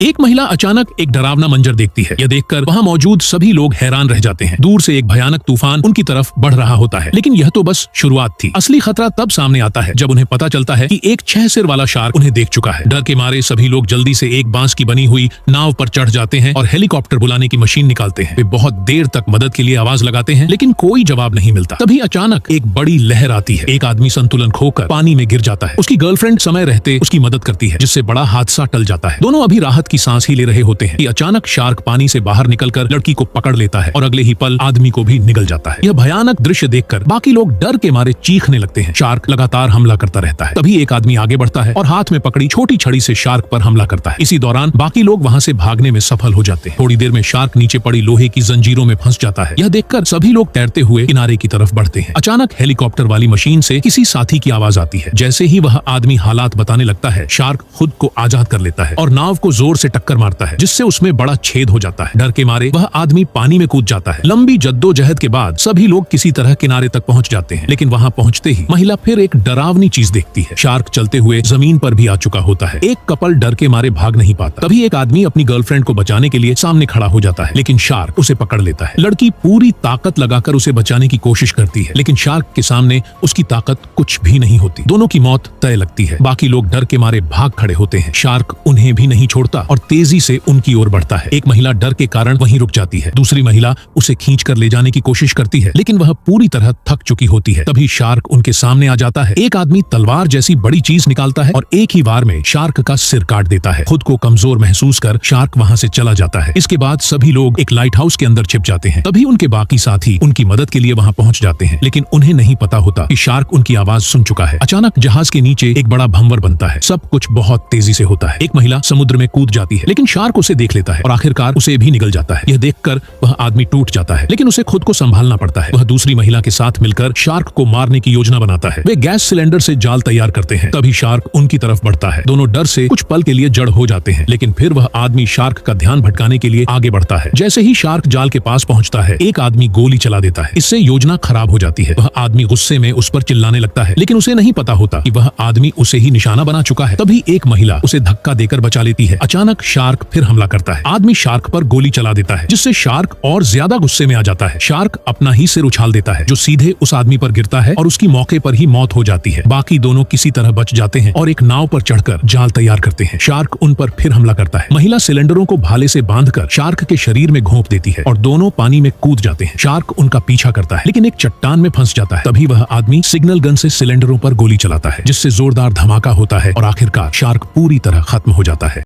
एक महिला अचानक एक डरावना मंजर देखती है। यह देखकर वहाँ मौजूद सभी लोग हैरान रह जाते हैं। दूर से एक भयानक तूफान उनकी तरफ बढ़ रहा होता है, लेकिन यह तो बस शुरुआत थी। असली खतरा तब सामने आता है जब उन्हें पता चलता है कि एक 6 सिर वाला शार्क उन्हें देख चुका है। डर के मारे सभी लोग जल्दी से एक बांस की बनी हुई नाव पर चढ़ जाते हैं और हेलीकॉप्टर बुलाने की मशीन निकालते हैं। वे बहुत देर तक मदद के लिए आवाज लगाते हैं, लेकिन कोई जवाब नहीं मिलता। तभी अचानक एक बड़ी लहर आती है। एक आदमी संतुलन खोकर पानी में गिर जाता है। उसकी गर्लफ्रेंड समय रहते उसकी मदद करती है, जिससे बड़ा हादसा टल जाता है। दोनों अभी राहत की सांस ही ले रहे होते हैं कि अचानक शार्क पानी से बाहर निकलकर लड़की को पकड़ लेता है और अगले ही पल आदमी को भी निगल जाता है। यह भयानक दृश्य देखकर बाकी लोग डर के मारे चीखने लगते हैं। शार्क लगातार हमला करता रहता है। तभी एक आदमी आगे बढ़ता है और हाथ में पकड़ी छोटी छड़ी से शार्क पर हमला करता है। इसी दौरान बाकी लोग वहां से भागने में सफल हो जाते हैं। थोड़ी देर में शार्क नीचे पड़ी लोहे की जंजीरों में फंस जाता है। यह देखकर सभी लोग तैरते हुए किनारे की तरफ बढ़ते हैं। अचानक हेलीकॉप्टर वाली मशीन से किसी साथी की आवाज आती है। जैसे ही वह आदमी हालात बताने लगता है, शार्क खुद को आजाद कर लेता है और नाव को जोर से टक्कर मारता है, जिससे उसमें बड़ा छेद हो जाता है। डर के मारे वह आदमी पानी में कूद जाता है। लंबी जद्दोजहद के बाद सभी लोग किसी तरह किनारे तक पहुंच जाते हैं, लेकिन वहां पहुंचते ही महिला फिर एक डरावनी चीज देखती है। शार्क चलते हुए जमीन पर भी आ चुका होता है। एक कपल डर के मारे भाग नहीं पाता। तभी एक आदमी अपनी गर्लफ्रेंड को बचाने के लिए सामने खड़ा हो जाता है, लेकिन शार्क उसे पकड़ लेता है। लड़की पूरी ताकत लगाकर उसे बचाने की कोशिश करती है, लेकिन शार्क के सामने उसकी ताकत कुछ भी नहीं होती। दोनों की मौत तय लगती है। बाकी लोग डर के मारे भाग खड़े होते हैं। शार्क उन्हें भी नहीं छोड़ता और तेजी से उनकी ओर बढ़ता है। एक महिला डर के कारण वहीं रुक जाती है। दूसरी महिला उसे खींचकर ले जाने की कोशिश करती है, लेकिन वह पूरी तरह थक चुकी होती है। तभी शार्क उनके सामने आ जाता है। एक आदमी तलवार जैसी बड़ी चीज निकालता है और एक ही वार में शार्क का सिर काट देता है। खुद को कमजोर महसूस कर शार्क वहां से चला जाता है। इसके बाद सभी लोग एक लाइट हाउस के अंदर छिप जाते हैं। तभी उनके बाकी साथी उनकी मदद के लिए वहां पहुंच जाते हैं, लेकिन उन्हें नहीं पता होता कि शार्क उनकी आवाज सुन चुका है। अचानक जहाज के नीचे एक बड़ा भंवर बनता है। सब कुछ बहुत तेजी से होता है। एक महिला समुद्र में कूद जाती है, लेकिन शार्क उसे देख लेता है और आखिरकार उसे भी निगल जाता है। यह देखकर वह आदमी टूट जाता है, लेकिन उसे खुद को संभालना पड़ता है। वह दूसरी महिला के साथ मिलकर शार्क को मारने की योजना बनाता है। वे गैस सिलेंडर से जाल तैयार करते हैं। तभी शार्क उनकी तरफ बढ़ता है। दोनों डर से कुछ पल के लिए जड़ हो जाते हैं, लेकिन फिर वह आदमी शार्क का ध्यान भटकाने के लिए आगे बढ़ता है। जैसे ही शार्क जाल के पास पहुंचता है, एक आदमी गोली चला देता है। इससे योजना खराब हो जाती है। वह आदमी गुस्से में उस पर चिल्लाने लगता है, लेकिन उसे नहीं पता होता कि वह आदमी उसे ही निशाना बना चुका है। तभी एक महिला उसे धक्का देकर बचा लेती है। अचानक शार्क फिर हमला करता है। आदमी शार्क पर गोली चला देता है, जिससे शार्क और ज्यादा गुस्से में आ जाता है। शार्क अपना ही सिर उछाल देता है, जो सीधे उस आदमी पर गिरता है और उसकी मौके पर ही मौत हो जाती है। बाकी दोनों किसी तरह बच जाते हैं और एक नाव पर चढ़कर जाल तैयार करते हैं। शार्क उन पर फिर हमला करता है। महिला सिलेंडरों को भाले से बांधकर शार्क के शरीर में घोंप देती है और दोनों पानी में कूद जाते हैं। शार्क उनका पीछा करता है, लेकिन एक चट्टान में फंस जाता है। तभी वह आदमी सिग्नल गन से सिलेंडरों पर गोली चलाता है, जिससे जोरदार धमाका होता है और आखिरकार शार्क पूरी तरह खत्म हो जाता है।